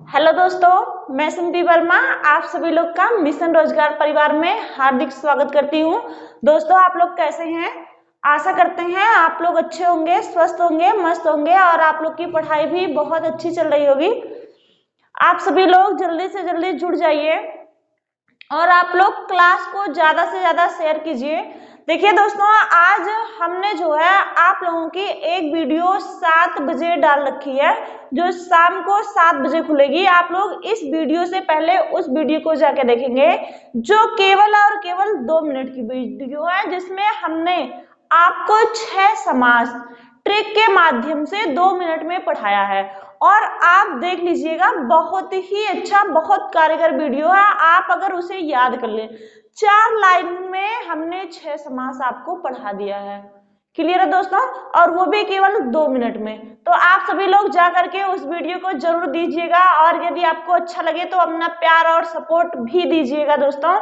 Hello दोस्तों, मैं सिंपी वर्मा आप सभी लोग का मिशन रोजगार परिवार में हार्दिक स्वागत करती हूँ। दोस्तों, आप लोग कैसे हैं? आशा करते हैं आप लोग अच्छे होंगे, स्वस्थ होंगे, मस्त होंगे और आप लोग की पढ़ाई भी बहुत अच्छी चल रही होगी। आप सभी लोग जल्दी से जल्दी जुड़ जाइए और आप लोग क्लास को ज्यादा से ज्यादा शेयर कीजिए। देखिए दोस्तों, आज हमने जो है आप लोगों की एक वीडियो 7 बजे डाल रखी है, जो शाम को 7 बजे खुलेगी। आप लोग इस वीडियो से पहले उस वीडियो को जाके देखेंगे, जो केवल और केवल 2 मिनट की वीडियो है, जिसमें हमने आपको 6 समास ट्रिक के माध्यम से 2 मिनट में पढ़ाया है। और आप देख लीजिएगा, बहुत ही अच्छा, बहुत कारगर वीडियो है। आप अगर उसे याद कर ले, 4 लाइन में हमने 6 समास आपको पढ़ा दिया है। क्लियर है दोस्तों? और वो भी केवल 2 मिनट में। तो आप सभी लोग जा करके उस वीडियो को जरूर दीजिएगा और यदि आपको अच्छा लगे तो अपना प्यार और सपोर्ट भी दीजिएगा दोस्तों।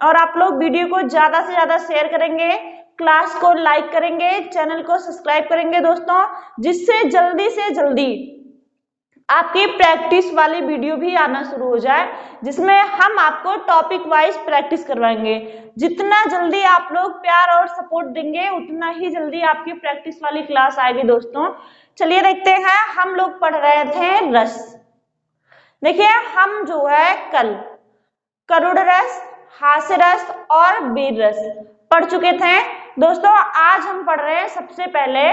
और आप लोग वीडियो को ज्यादा से ज्यादा शेयर करेंगे, क्लास को लाइक करेंगे, चैनल को सब्सक्राइब करेंगे दोस्तों, जिससे जल्दी से जल्दी आपकी प्रैक्टिस वाली वीडियो भी आना शुरू हो जाए, जिसमें हम आपको टॉपिक वाइज प्रैक्टिस करवाएंगे। जितना जल्दी आप लोग प्यार और सपोर्ट देंगे, उतना ही जल्दी आपकी प्रैक्टिस वाली क्लास आएगी दोस्तों। चलिए देखते हैं, हम लोग पढ़ रहे थे रस। देखिए, हम जो है कल करुण रस, हास्य रस और वीर रस पढ़ चुके थे दोस्तों। आज हम पढ़ रहे हैं सबसे पहले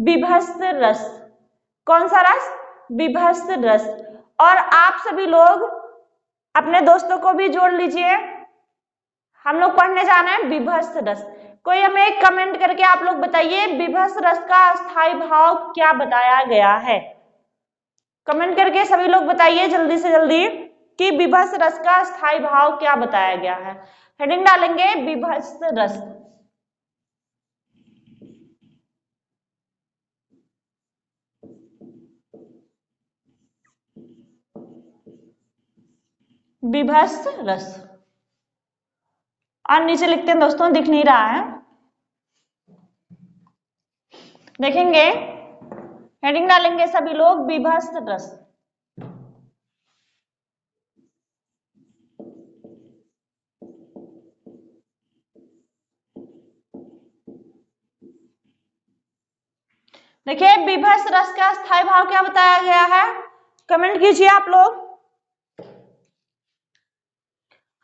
विभत्स रस। कौन सा रस? विभत्स रस। और आप सभी लोग अपने दोस्तों को भी जोड़ लीजिए, हम लोग पढ़ने जाना है विभत्स रस। कोई हमें एक कमेंट करके आप लोग बताइए, विभत्स रस का अस्थाई भाव क्या बताया गया है? कमेंट करके सभी लोग बताइए जल्दी से जल्दी कि विभत्स रस का अस्थाई भाव क्या बताया गया है। हेडिंग डालेंगे विभत्स रस। विभत्स रस और नीचे लिखते हैं दोस्तों, दिख नहीं रहा है, देखेंगे। हेडिंग डालेंगे सभी लोग विभत्स रस। देखिए, विभत्स रस का स्थायी भाव क्या बताया गया है? कमेंट कीजिए आप लोग।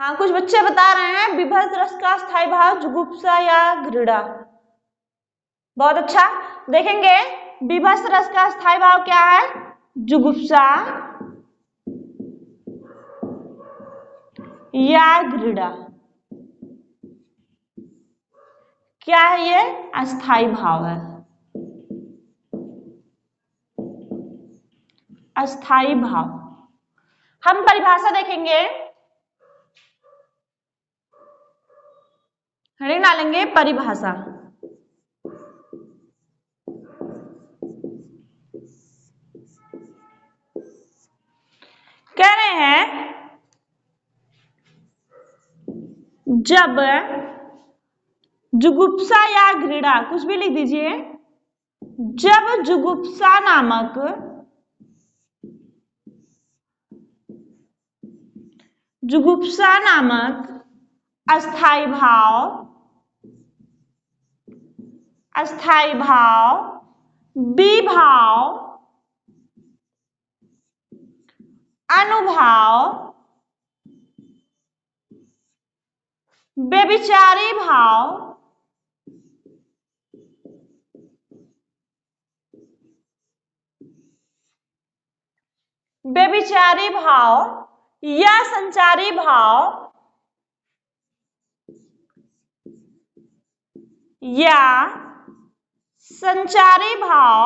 हाँ, कुछ बच्चे बता रहे हैं विभत्स रस का स्थायी भाव जुगुप्सा या घृणा। बहुत अच्छा, देखेंगे विभत्स रस का स्थायी भाव क्या है? जुगुप्सा या घृणा। क्या है ये? अस्थाई भाव है, अस्थाई भाव। हम परिभाषा देखेंगे, हेडिंग डालेंगे परिभाषा। कह रहे हैं जब जुगुप्सा या घृणा, कुछ भी लिख दीजिए, जब जुगुप्सा नामक अस्थाई भाव, विभाव, अनुभाव, व्यभिचारी भाव, व्यभिचारी भाव या संचारी भाव या संचारी भाव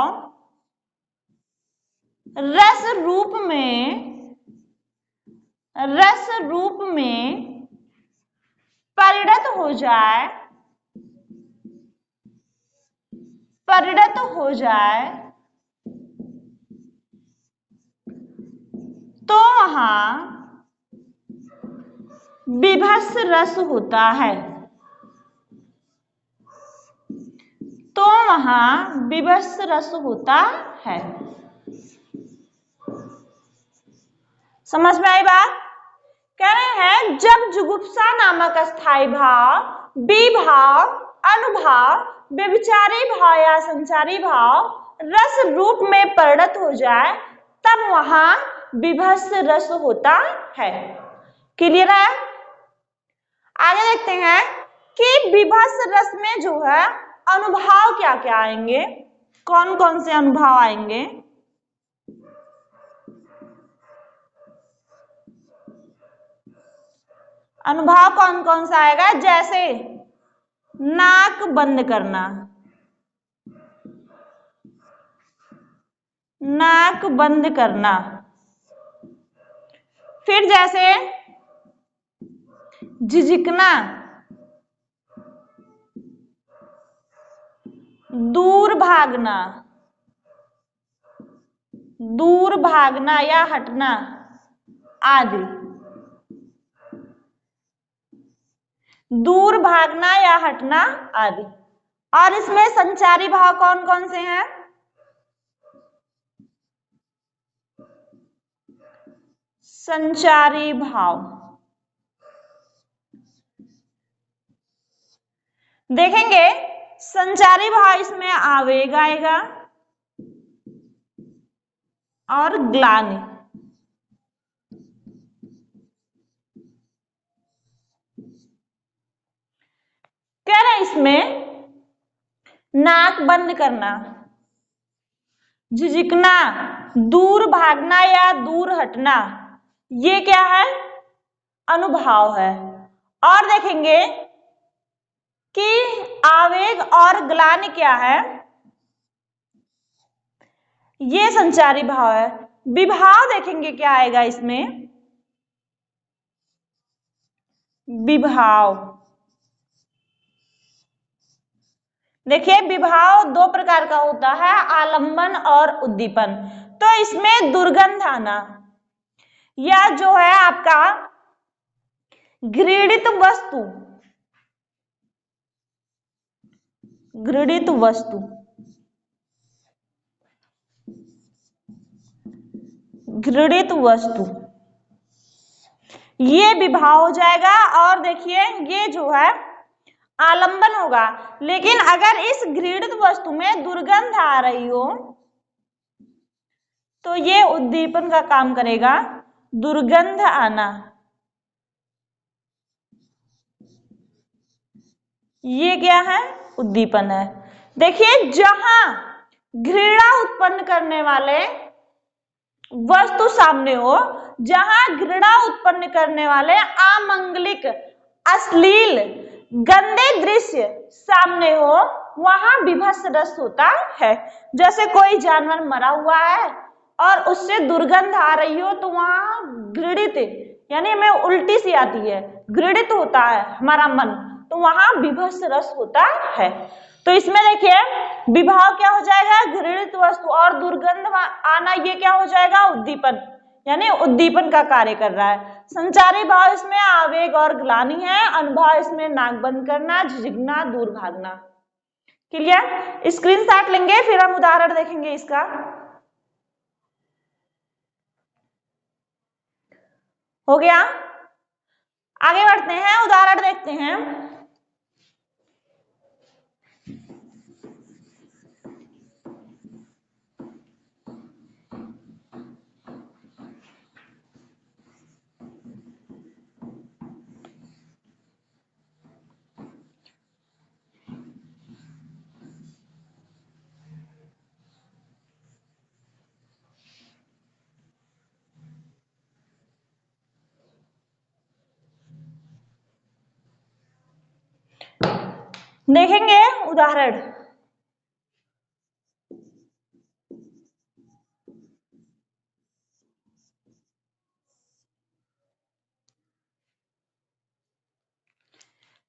रस रूप में परिणत हो जाए तो वहां विभत्स रस होता है। तो वहां विभत्स रस होता है। समझ में आई बात? कह रहे हैं जब जुगुप्सा नामक अस्थाई भाव, विभाव, अनुभाव, व्यभिचारी भाव या संचारी भाव रस रूप में परिणत हो जाए तब वहां विभत्स रस होता है। क्लियर है? आगे देखते हैं कि विभत्स रस में जो है अनुभाव क्या क्या आएंगे, कौन कौन से अनुभाव आएंगे। अनुभाव कौन कौन सा आएगा? जैसे नाक बंद करना, नाक बंद करना, फिर जैसे झिझकना, दूर भागना, दूर भागना या हटना आदि। दूर भागना या हटना आदि। और इसमें संचारी भाव कौन कौन से हैं? संचारी भाव देखेंगे, संचारी भाव इसमें आवेग आएगा और ग्लानि। कह रहे हैं इसमें नाक बंद करना, झिझकना, दूर भागना या दूर हटना, ये क्या है? अनुभाव है। और देखेंगे कि आवेग और ग्लानि क्या है? ये संचारी भाव है। विभाव देखेंगे क्या आएगा इसमें? विभाव देखिए, विभाव दो प्रकार का होता है, आलंबन और उद्दीपन। तो इसमें दुर्गंध आना या जो है आपका घृणित वस्तु, घृणित वस्तु, घृणित वस्तु, ये विभाव हो जाएगा। और देखिए ये जो है आलंबन होगा। लेकिन अगर इस घृणित वस्तु में दुर्गंध आ रही हो तो ये उद्दीपन का काम करेगा। दुर्गंध आना, ये क्या है? उद्दीपन है। देखिए जहां घृणा उत्पन्न करने वाले वस्तु सामने हो, जहां घृणा उत्पन्न करने वाले अमंगलिक, अश्लील, गंदे दृश्य सामने हो, वहां विभत्स रस होता है। जैसे कोई जानवर मरा हुआ है और उससे दुर्गंध आ रही हो तो वहां घृणित, यानी हमें उल्टी सी आती है, घृणित होता है हमारा मन, तो वहां विभत्स रस होता है। तो इसमें देखिए विभाव क्या हो जाएगा? घृणित वस्तु, और दुर्गंध आना ये क्या हो जाएगा? उद्दीपन, यानी उद्दीपन का कार्य कर रहा है। संचारी भाव इसमें आवेग और ग्लानि है। अनुभाव इसमें नाक बंद करना, झिझकना, दूर भागना। क्लियर? स्क्रीनशॉट लेंगे फिर हम उदाहरण देखेंगे इसका। हो गया? आगे बढ़ते हैं, उदाहरण देखते हैं। देखेंगे उदाहरण।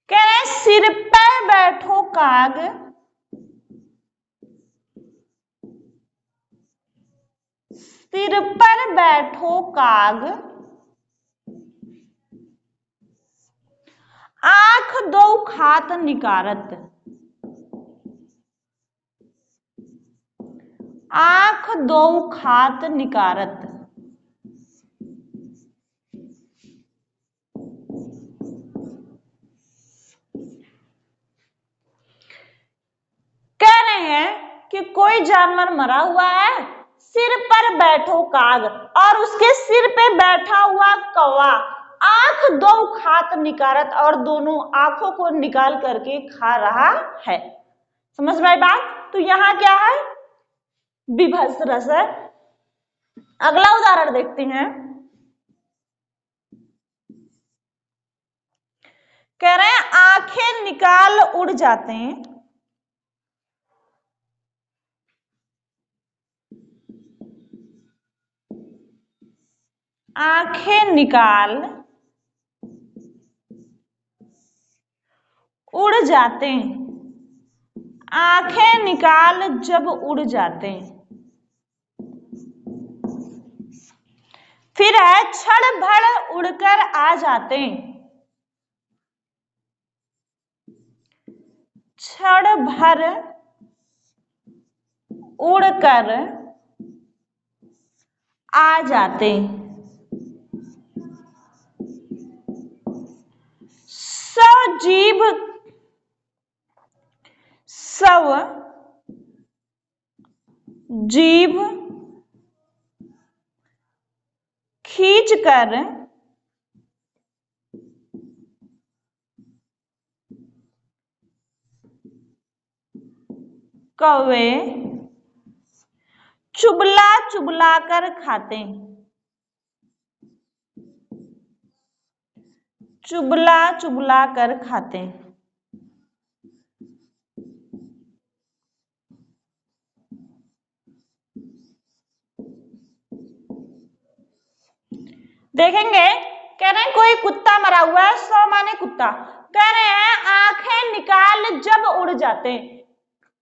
कह रहे सिर पर बैठो काग, सिर पर बैठो काग, आंख दो खात निकारत, आंख दो खात निकारत। कोई जानवर मरा हुआ है, सिर पर बैठो काग, और उसके सिर पे बैठा हुआ कौवा आंख दो खात निकारत, और दोनों आंखों को निकाल करके खा रहा है। समझ में आई बात? तो यहाँ क्या है? विभत्स रस है। अगला उदाहरण देखते हैं। कह रहे हैं आंखें निकाल उड़ जाते हैं, आंखें निकाल उड़ जाते हैं, आंखें निकाल जब उड़ जाते हैं। फिर है क्षण भर उड़कर आ जाते हैं, क्षण भर उड़कर आ जाते हैं। सजीव सव जीभ खींचकर कौवे चुबला चुबला कर खाते हैं, चुबला चुबला कर खाते हैं। देखेंगे, कह रहे हैं कोई कुत्ता मरा हुआ है, सौ माने कुत्ता, कह रहे हैं आंखें निकाल जब उड़ जाते हैं,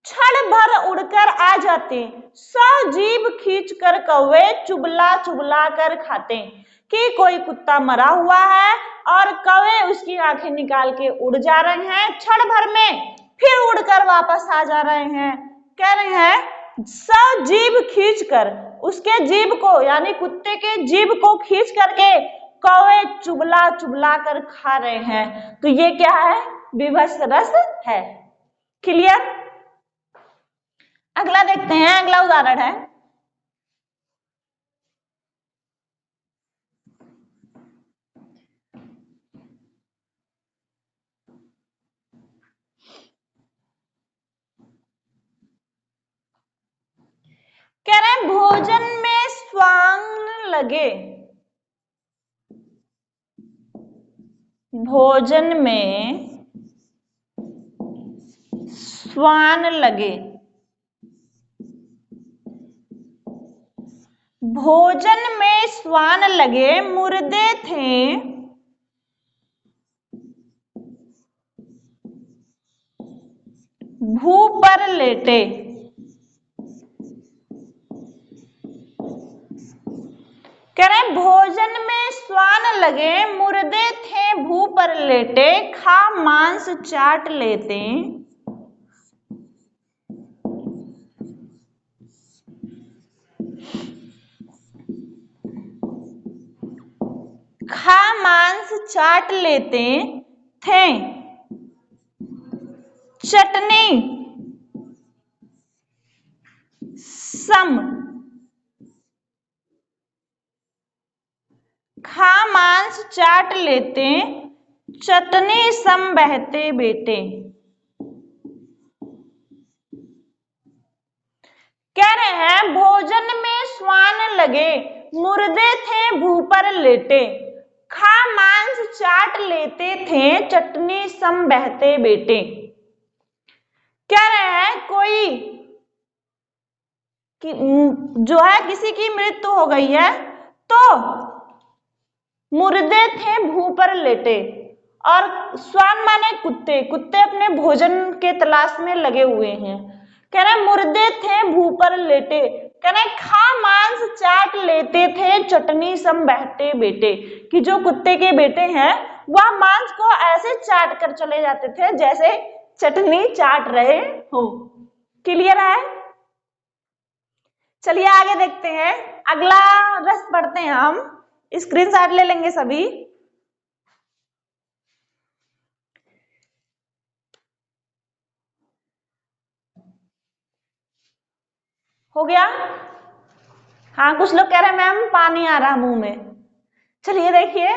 क्षण भर उड़कर आ जाते, सजीभ खींच कर कौवे चुबला चुबला कर खाते। कि कोई कुत्ता मरा हुआ है और कौवे उसकी आंखें निकाल के उड़ जा रहे हैं क्षण भर में, फिर उड़कर वापस आ जा रहे हैं। कह रहे हैं सजीभ खींच कर, उसके जीभ को यानी कुत्ते के जीभ को खींच करके कौवे चुबला चुबला कर खा रहे हैं। तो ये क्या है? विभत्स रस है। क्लियर? अगला देखते हैं, अगला उदाहरण है। कह रहे हैं भोजन में स्वांग लगे, भोजन में स्वान लगे, भोजन में स्वान लगे मुर्दे थे भू पर लेटे। कह रहे हैं भोजन में स्वान लगे मुर्दे थे भू पर लेटे, खा मांस चाट लेते, खा मांस चाट लेते थे, चटनी सम, खा मांस चाट लेते, चटनी सम बहते बेटे। कह रहे हैं भोजन में स्वान लगे मुर्दे थे भू पर लेटे, खा मांस चाट लेते थे, चटनी सम बहते बेटे। कह रहे हैं कोई जो है किसी की मृत्यु हो गई है, तो मुर्दे थे भू पर लेटे, और स्वान माने कुत्ते, कुत्ते अपने भोजन के तलाश में लगे हुए हैं। कह रहे मुर्दे थे भू पर लेटे, कह रहे खा मांस चाट लेते थे, चटनी सम बहते बेटे। कि जो कुत्ते के बेटे हैं वह मांस को ऐसे चाट कर चले जाते थे जैसे चटनी चाट रहे हो। क्लियर है? चलिए आगे देखते हैं, अगला रस पढ़ते हैं हम। स्क्रीनशॉट ले लेंगे सभी। हो गया? हाँ, कुछ लोग कह रहे हैं मैम पानी आ रहा मुंह में। चलिए देखिए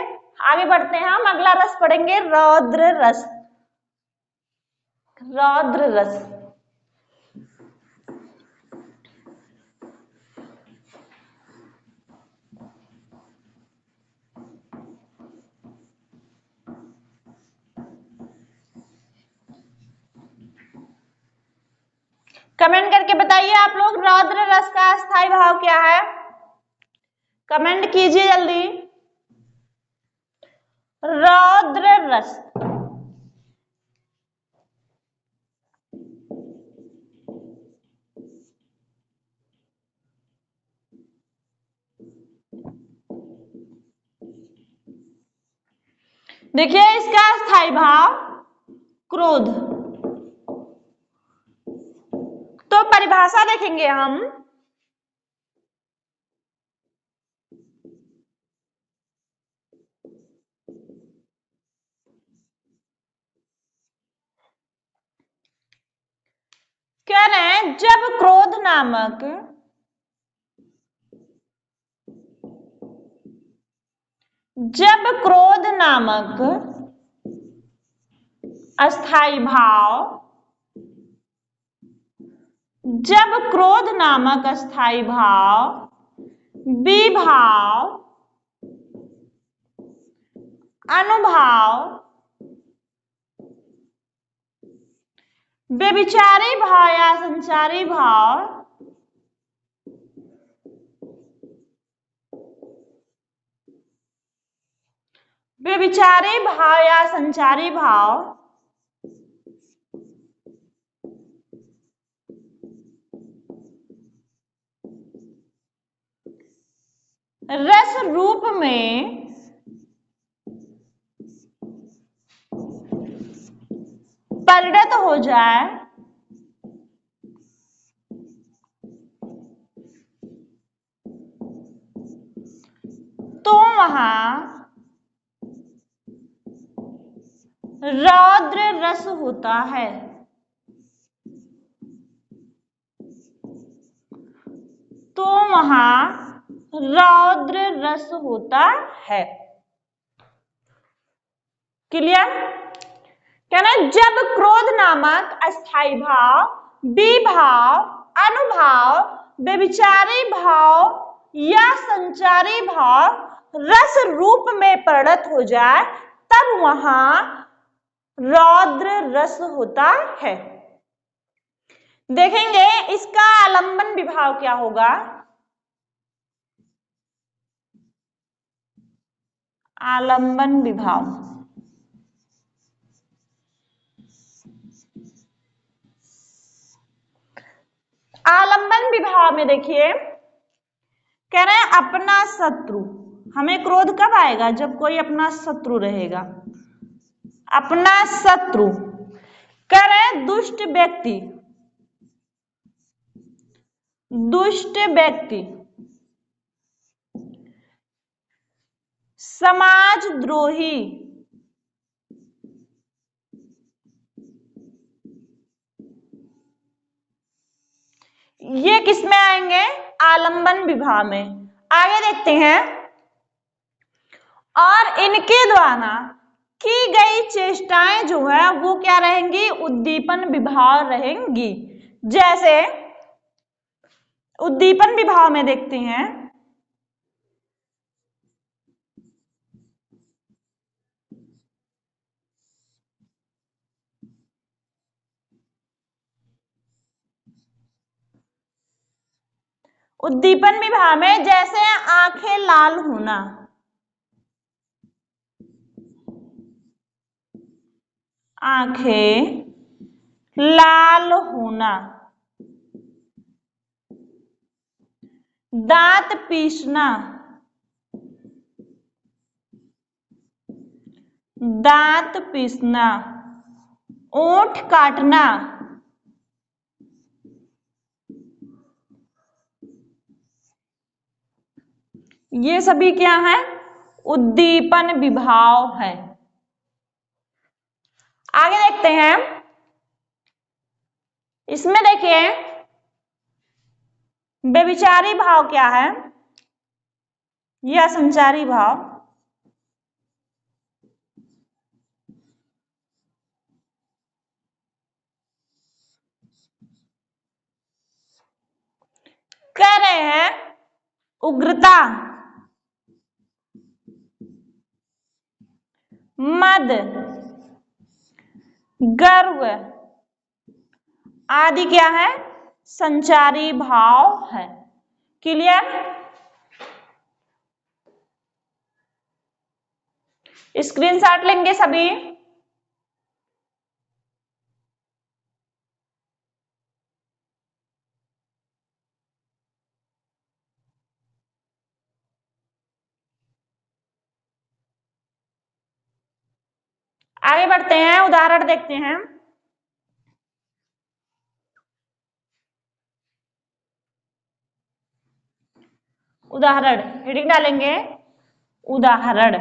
आगे बढ़ते हैं, हम अगला रस पढ़ेंगे रौद्र रस। रौद्र रस, कमेंट करके बताइए आप लोग रौद्र रस का स्थायी भाव क्या है? कमेंट कीजिए जल्दी। रौद्र रस, देखिए इसका स्थायी भाव क्रोध। तो परिभाषा देखेंगे हम, कह रहे हैं जब क्रोध नामक अस्थाई भाव, जब क्रोध नामक अस्थाई भाव विभाव, अनुभाव, व्यभिचारी भाव या संचारी भाव, व्यभिचारी भाव या संचारी भाव रस रूप में परिणत हो जाए तो वहां रौद्र रस होता है। तो वहां रौद्र रस होता है। क्लियर? कहना जब क्रोध नामक अस्थाई भाव विभाव, अनुभाव, व्यभिचारी भाव या संचारी भाव रस रूप में परिणत हो जाए तब वहां रौद्र रस होता है। देखेंगे इसका आलंबन विभाव क्या होगा। आलंबन विभाव, आलंबन विभाव में देखिए कह रहे हैं अपना शत्रु, हमें क्रोध कब आएगा? जब कोई अपना शत्रु रहेगा। अपना शत्रु, कह रहे हैं दुष्ट व्यक्ति, दुष्ट व्यक्ति, समाजद्रोही, ये किसमें आएंगे? आलंबन विभाव में। आगे देखते हैं, और इनके द्वारा की गई चेष्टाएं जो है वो क्या रहेंगी? उद्दीपन विभाव रहेंगी। जैसे उद्दीपन विभाव में देखते हैं, उद्दीपन विभाव में जैसे आंखें लाल होना, आंखें लाल होना, दांत पीसना, दांत पीसना, ओंठ काटना, ये सभी क्या है? उद्दीपन विभाव है। आगे देखते हैं, इसमें देखिए व्यभिचारी भाव क्या है या संचारी भाव? कह रहे हैं उग्रता, मद, गर्व आदि क्या है? संचारी भाव है। क्लियर? स्क्रीनशॉट लेंगे सभी। आगे बढ़ते हैं, उदाहरण देखते हैं। उदाहरण हेडिंग डालेंगे, उदाहरण।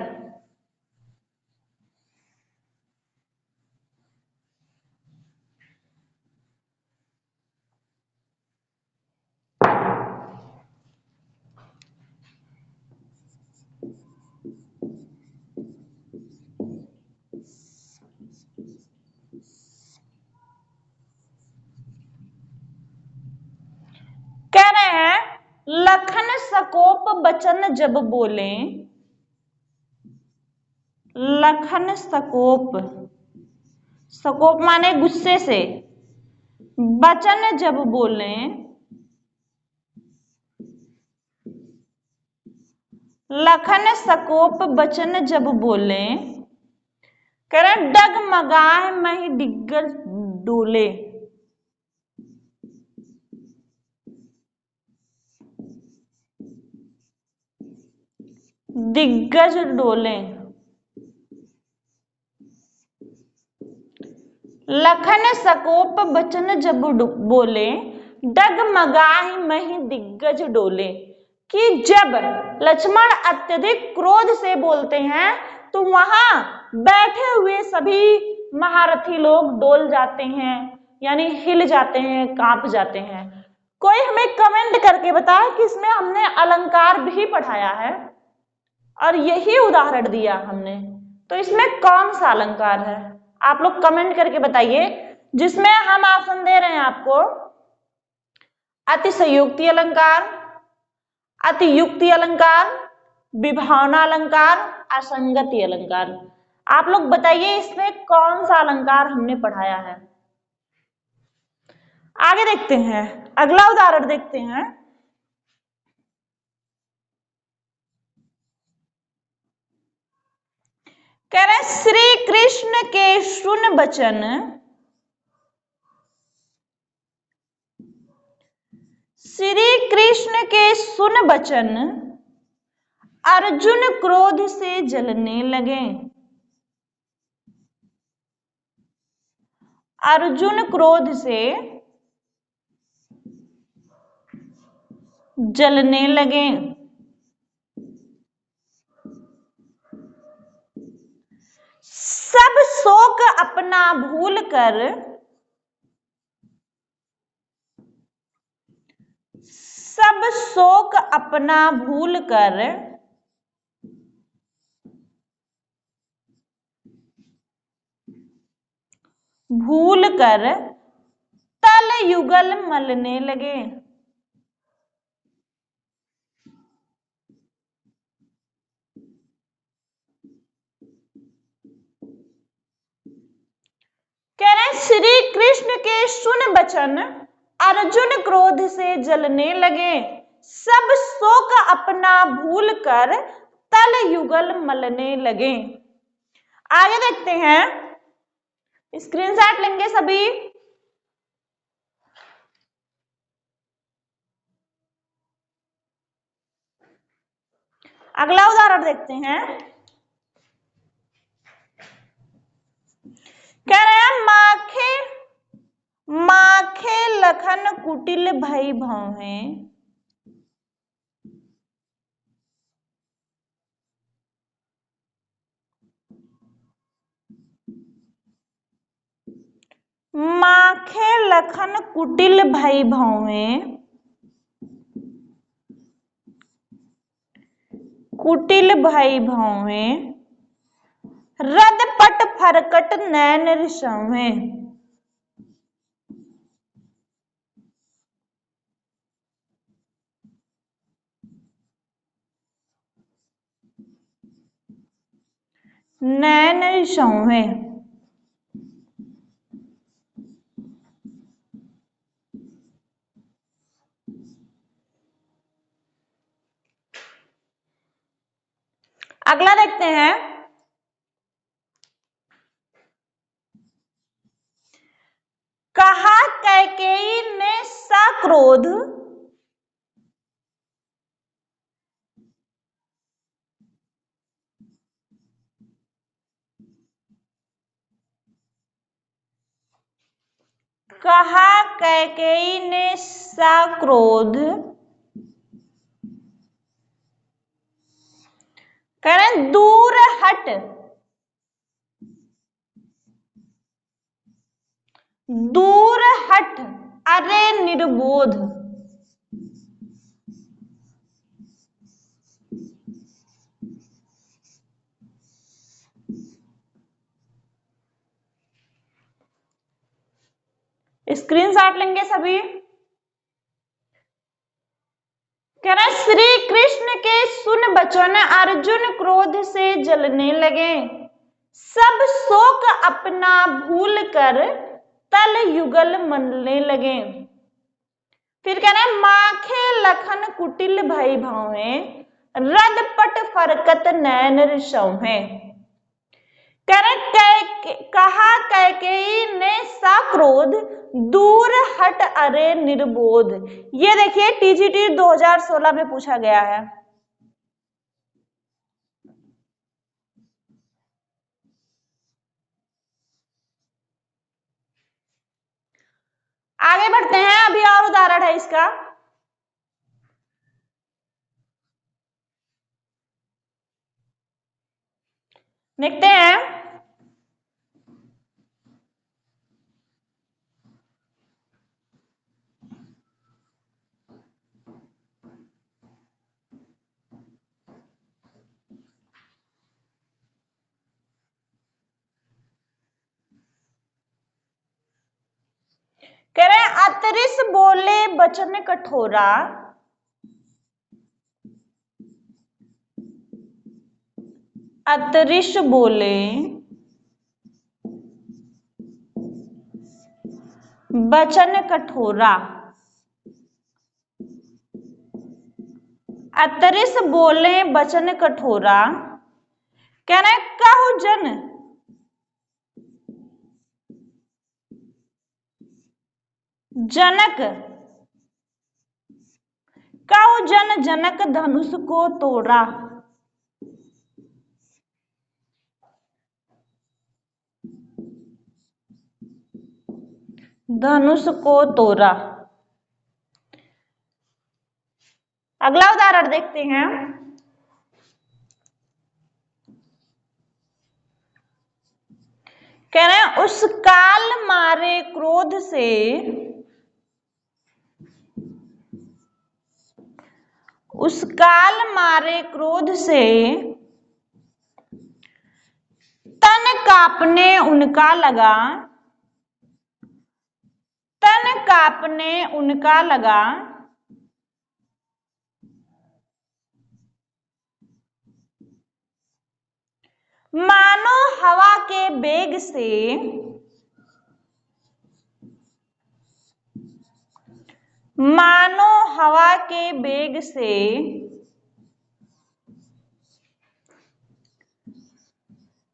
कह रहे हैं लखन सकोप बचन जब बोले, लखन सकोप, सकोप माने गुस्से से, बचन जब बोले, लखन सकोप बचन जब बोले, कह रहे डगमगाए मही दिग्गज डोले, दिग्गज डोले। लखन सकोप बचन जब बोले, डगमगाही मही दिग्गज डोले। कि जब लक्ष्मण अत्यधिक क्रोध से बोलते हैं तो वहां बैठे हुए सभी महारथी लोग डोल जाते हैं, यानी हिल जाते हैं, कांप जाते हैं। कोई हमें कमेंट करके बताए कि इसमें हमने अलंकार भी पढ़ाया है और यही उदाहरण दिया हमने, तो इसमें कौन सा अलंकार है? आप लोग कमेंट करके बताइए। जिसमें हम ऑप्शन दे रहे हैं आपको, अतिशयोक्ति अलंकार, अतियुक्ति अलंकार, विभावना अलंकार, असंगति अलंकार। आप लोग बताइए इसमें कौन सा अलंकार हमने पढ़ाया है। आगे देखते हैं, अगला उदाहरण देखते हैं। कह रहे श्री कृष्ण के सुन बचन, श्री कृष्ण के सुन बचन अर्जुन क्रोध से जलने लगे, अर्जुन क्रोध से जलने लगे। सब शोक अपना भूल कर, सब शोक अपना भूल कर तल युगल मलने लगे। कह रहे श्री कृष्ण के सुन बचन अर्जुन क्रोध से जलने लगे, सब शोक अपना भूल कर तल युगल मलने लगे। आगे देखते हैं, स्क्रीनशॉट लेंगे सभी। अगला उदाहरण देखते हैं। कह रहे हैं माखे, माखे लखन कुटिल भई भौहे, माखे लखन कुटिल भई भौहे कुटिल भई भावें, रद पट फरकट नैन रिसावें। नैन रिसावें। अगला देखते हैं। कहा कैकेयी ने सक्रोध, कहा कैकेयी ने सक्रोध, कह रहे हैं दूर हट, दूर हट अरे निर्बोध। स्क्रीनशॉट लेंगे सभी। कह रहे श्री कृष्ण के सुन बचन अर्जुन क्रोध से जलने लगे, सब शोक अपना भूल कर तल युगल मनने लगे। फिर कह रहे माखे लखन कुटिल भई भावें, रद पट फरकत नैन रिसावें। कह रहे कहा कैकेयी ने सक्रोध, दूर हट अरे निर्बोध। ये देखिए टीजीटी 2016 में पूछा गया है। आगे बढ़ते हैं, अभी और उदाहरण है इसका। देखते हैं। कह रहे अतरिस बोले बचन कठोरा, अतरिश बोले बचन कठोरा, अतरिस बोले बचन कठोरा। कह रहे कहु जन, जनक, कहु जन जनक धनुष को तोड़ा। धनुष को तोड़ा। अगला उदाहरण देखते हैं। कह रहे हैं उस काल मारे क्रोध से, उस काल मारे क्रोध से तन कांपने उनका लगा, तन कांपने उनका लगा। मानो हवा के बेग से, मानो हवा के बेग से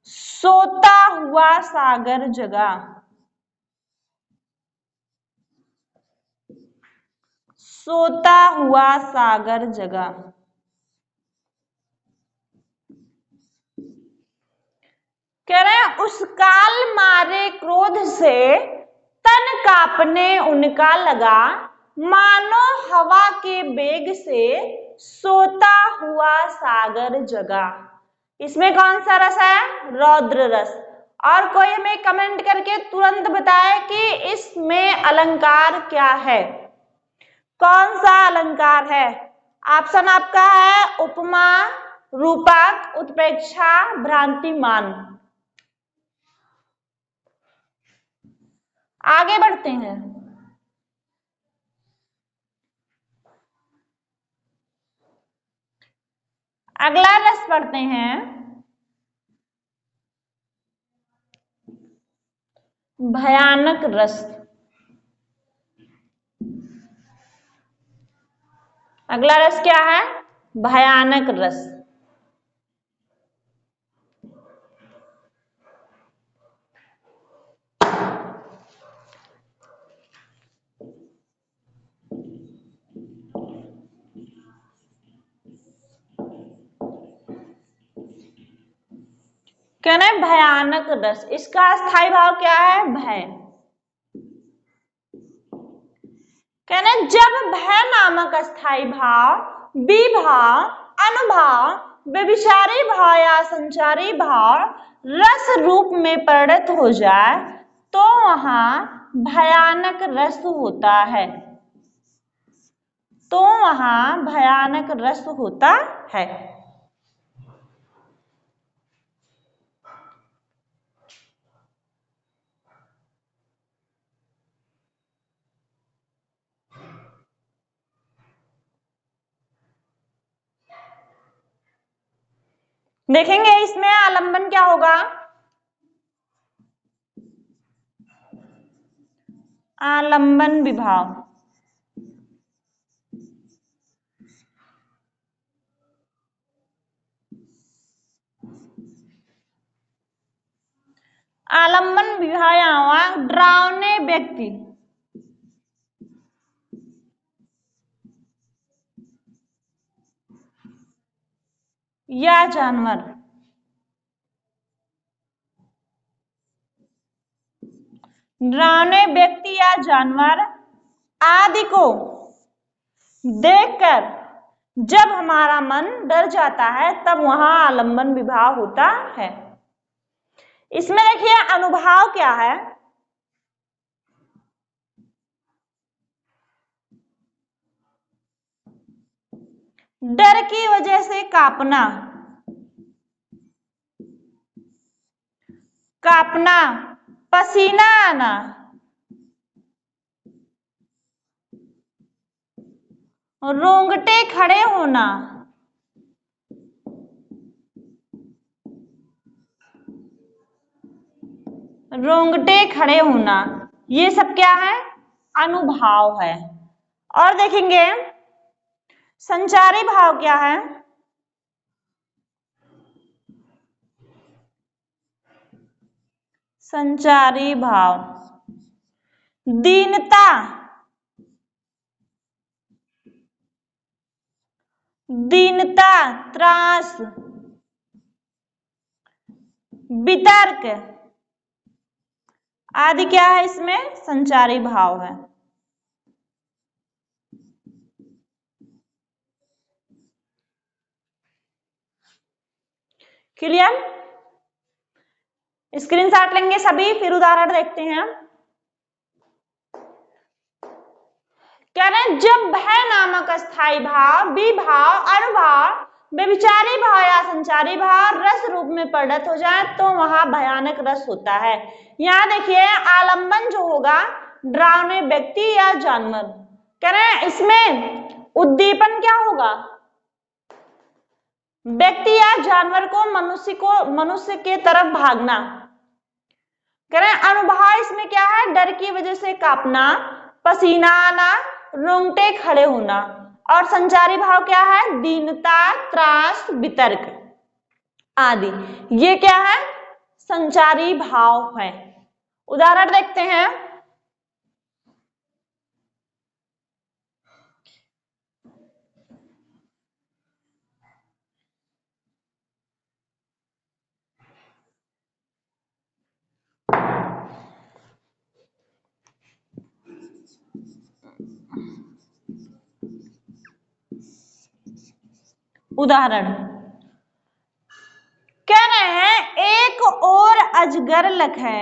सोता हुआ सागर जगा, सोता हुआ सागर जगा। कह रहे हैं उस काल मारे क्रोध से तन कांपने उनका लगा, मानो हवा के बेग से सोता हुआ सागर जगा। इसमें कौन सा रस है? रौद्र रस। और कोई हमें कमेंट करके तुरंत बताए कि इसमें अलंकार क्या है, कौन सा अलंकार है। ऑप्शन आपका है उपमा, रूपक, उत्प्रेक्षा, भ्रांतिमान। आगे बढ़ते हैं। अगला रस पढ़ते हैं, भयानक रस। अगला रस क्या है? भयानक रस। कहना है भयानक रस, इसका स्थायी भाव क्या है? भय। कहना है जब भय नामक स्थायी भाव, विभाव, अनुभाव, व्यभिचारी भाव या संचारी भाव रस रूप में परिणत हो जाए तो वहां भयानक रस होता है। तो वहां भयानक रस होता है। देखेंगे इसमें आलंबन क्या होगा? आलंबन विभाव। आलंबन विभाव यहाँ हुआ डरावने व्यक्ति या जानवर, डरावने व्यक्ति या जानवर आदि को देखकर जब हमारा मन डर जाता है तब वहां आलंबन विभाव होता है। इसमें देखिए अनुभाव क्या है? डर की वजह से कांपना, कांपना, पसीना आना, रोंगटे खड़े होना, रोंगटे खड़े होना, ये सब क्या है? अनुभाव है। और देखेंगे संचारी भाव क्या है? संचारी भाव दीनता, दीनता, त्रास, वितर्क आदि क्या है? इसमें संचारी भाव है। क्लियर? स्क्रीनशॉट लेंगे सभी, फिर उदाहरण देखते हैं। कह रहे हैं जब भय नामक स्थायी भाव, विभाव, अनुभाव, व्यभिचारी भाव या संचारी भाव रस रूप में परिणत हो जाए तो वहां भयानक रस होता है। यहां देखिए आलंबन जो होगा डरावने व्यक्ति या जानवर। कह रहे हैं इसमें उद्दीपन क्या होगा? व्यक्ति या जानवर को मनुष्य के तरफ भागना। कह रहे हैं अनुभाव इसमें क्या है? डर की वजह से कांपना, पसीना आना, रोंगटे खड़े होना। और संचारी भाव क्या है? दीनता, त्रास, वितर्क आदि। ये क्या है? संचारी भाव है। उदाहरण देखते हैं। उदाहरण कह रहे हैं एक और अजगर लखे,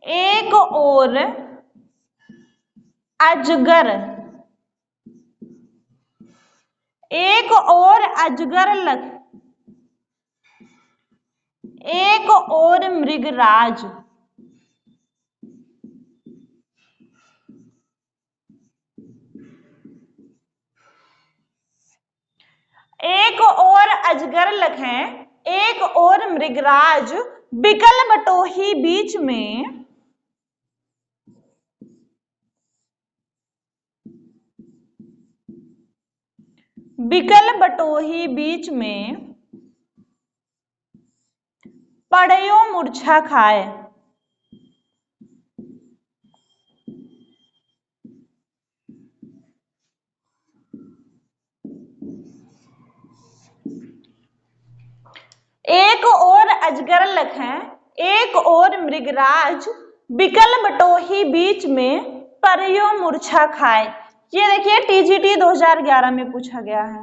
एक और अजगर एक और अजगर लख, एक और मृगराज, एक और अजगर लखें, एक और मृगराज, बिकल बटोही बीच में, बिकल बटोही बीच में, पड़यो मूर्छा खाए। एक और अजगर लखें, एक और मृगराज, बिकल बटोही बीच में, परियो मूर्छा खाए। ये देखिए टीजीटी 2011 में पूछा गया है।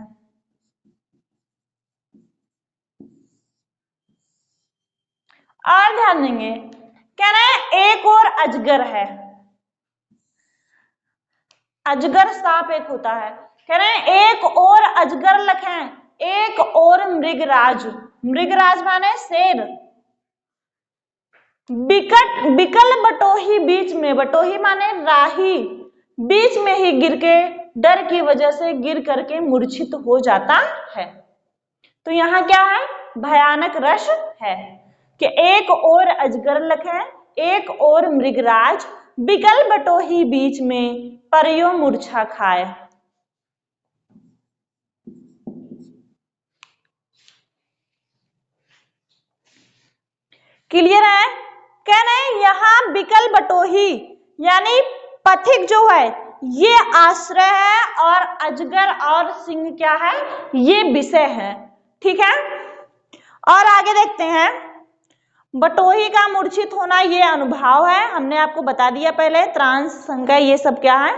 और ध्यान देंगे, कह रहे हैं एक और अजगर है, अजगर सांप एक होता है, कह रहे हैं एक और अजगर लखें, एक और मृगराज, मृगराज माने शेर, बिकल बटोही बीच में, बटोही माने राही, बीच में ही गिर के डर की वजह से गिर करके मूर्छित हो जाता है। तो यहाँ क्या है, भयानक रस है कि एक और अजगर लखें, एक और मृगराज, बिकल बटोही बीच में, परियो मूर्छा खाए। क्लियर है? कह रहे हैं यहां बिकल बटोही यानी पथिक जो है ये आश्रय है और अजगर और सिंह क्या है, ये विषय है। ठीक है, और आगे देखते हैं। बटोही का मूर्छित होना ये अनुभव है, हमने आपको बता दिया पहले, त्रांस संज्ञा ये सब क्या है।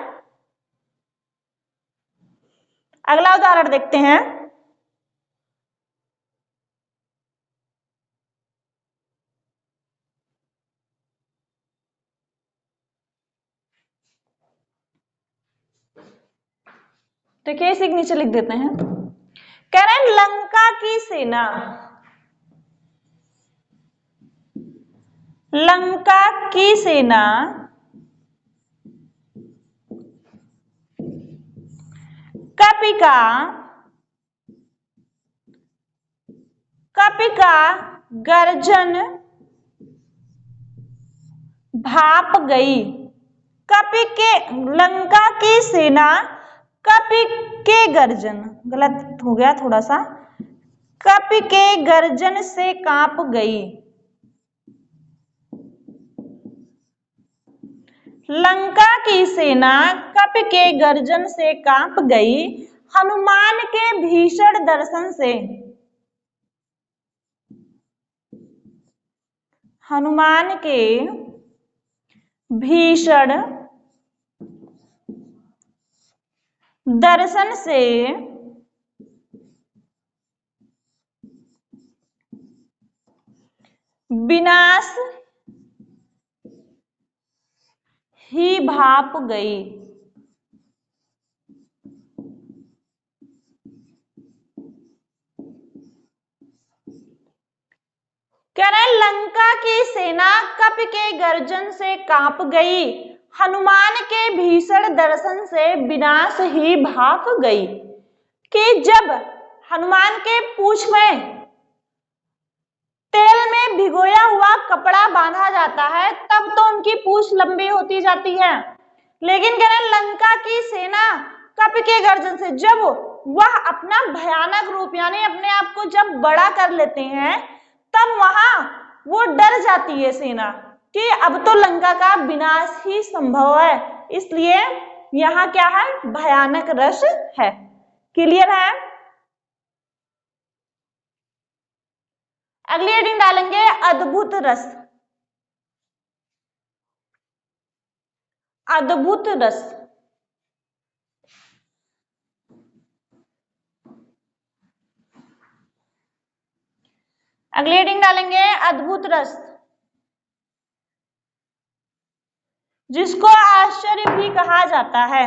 अगला उदाहरण देखते हैं। देखिए इसी के नीचे लिख देते हैं। कह रहे हैं लंका की सेना, लंका की सेना कपिका, कपिका गर्जन भाप गई। कपि के, लंका की सेना कपि के गर्जन, गलत हो गया थोड़ा सा, कपि के गर्जन से कांप गई। लंका की सेना कपि के गर्जन से कांप गई, हनुमान के भीषण दर्शन से, हनुमान के भीषण दर्शन से विनाश ही भाप गई। कह रहे हैं लंका की सेना कपि के गर्जन से कांप गई, हनुमान के भीषण दर्शन से विनाश ही भाप गई। कि जब हनुमान के पूंछ में तेल में भिगोया हुआ कपड़ा बांधा जाता है तब तो उनकी पूंछ लंबी होती जाती है, लेकिन कह रहे हैं लंका की सेना कपि के गर्जन से, जब वह अपना भयानक रूप यानी अपने आप को जब बड़ा कर लेते हैं तब वहां वो डर जाती है सेना कि अब तो लंका का विनाश ही संभव है, इसलिए यहाँ क्या है, भयानक रस है। क्लियर है? अगली हेडिंग डालेंगे अद्भुत रस, अद्भुत रस। अगली हेडिंग डालेंगे अद्भुत रस, जिसको आश्चर्य भी कहा जाता है।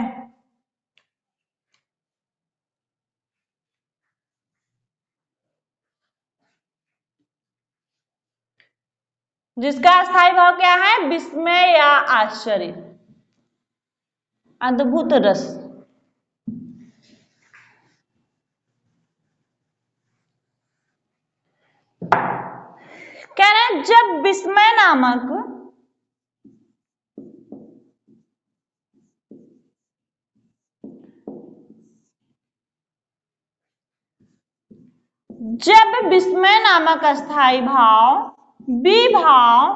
जिसका अस्थाई भाव क्या है? विस्मय या आश्चर्य, अद्भुत रस। कह रहे हैं जब विस्मय नामक अस्थाई भाव, विभाव,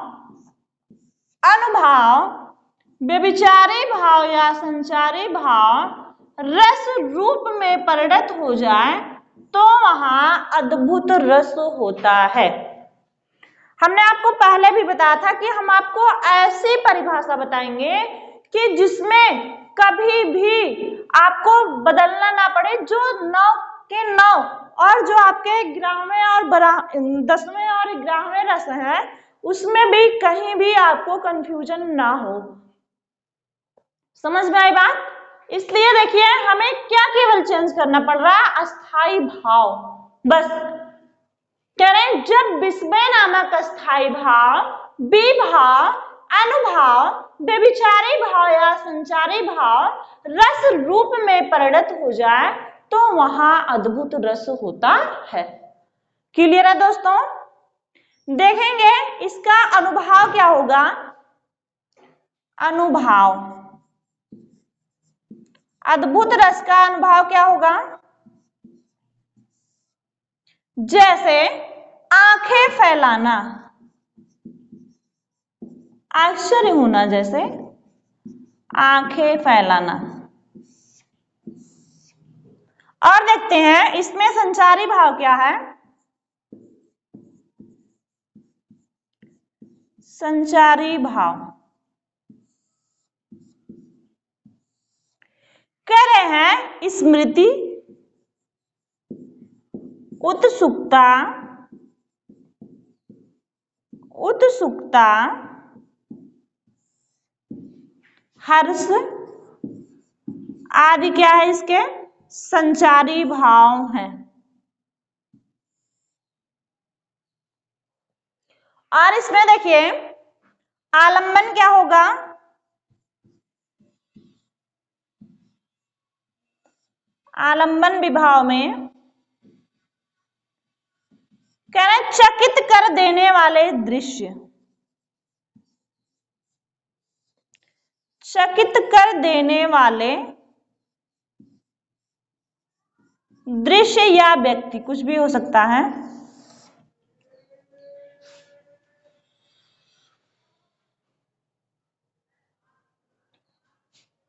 अनुभाव, व्यभिचारी भाव या संचारी भाव रस रूप में परिणत हो जाए तो वहां अद्भुत रस होता है। हमने आपको पहले भी बताया था कि हम आपको ऐसी परिभाषा बताएंगे कि जिसमें कभी भी आपको बदलना ना पड़े, जो 9 के 9 और जो आपके 11वें और 10वें और 11वें रस हैं उसमें भी कहीं भी आपको कंफ्यूजन ना हो। समझ में आई बात? इसलिए देखिए हमें क्या केवल चेंज करना पड़ रहा है? अस्थाई भाव बस। कह रहे हैं जब विस्मय नामक अस्थाई भाव, विभाव, अनुभाव, व्यभिचारी भाव या संचारी भाव रस रूप में परिणत हो जाए तो वहां अद्भुत रस होता है। क्लियर है दोस्तों? देखेंगे इसका अनुभाव क्या होगा। अनुभाव, अद्भुत रस का अनुभाव क्या होगा? जैसे आंखें फैलाना, आश्चर्य होना, जैसे आंखें फैलाना। और देखते हैं इसमें संचारी भाव क्या है। संचारी भाव कह रहे हैं स्मृति, उत्सुकता, उत्सुकता, हर्ष आदि क्या है? इसके संचारी भाव हैं। और इसमें देखिए आलंबन क्या होगा? आलंबन विभाव में कह रहे हैं चकित कर देने वाले दृश्य, चकित कर देने वाले दृश्य या व्यक्ति, कुछ भी हो सकता है।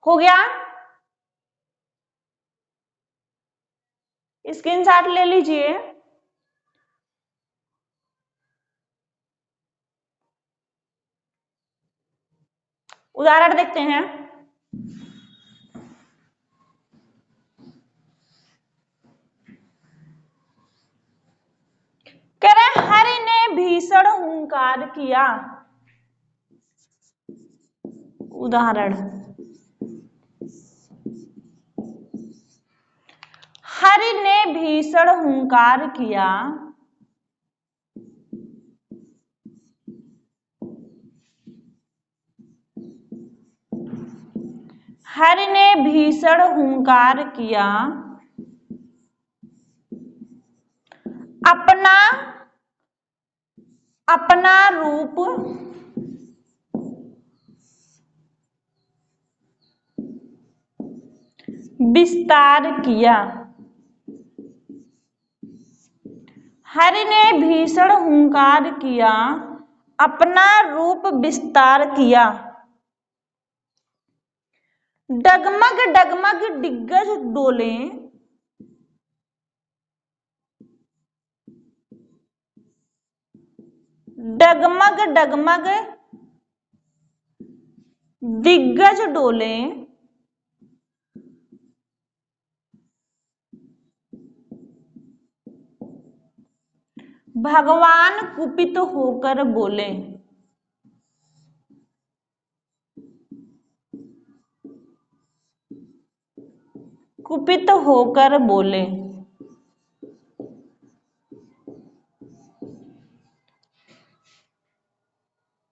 हो गया? स्क्रीनशॉट ले लीजिए। उदाहरण देखते हैं। कह रहे हरि ने भीषण हुंकार किया। उदाहरण, हरि ने भीषण हुंकार किया, हरि ने भीषण हुंकार किया, अपना अपना रूप विस्तार किया। हरि ने भीषण हुंकार किया, अपना रूप विस्तार किया। डगमग डगमग दिग्गज डोले, डगमग डगमग दिग्गज डोले, भगवान कुपित होकर बोले। कुपित होकर बोले।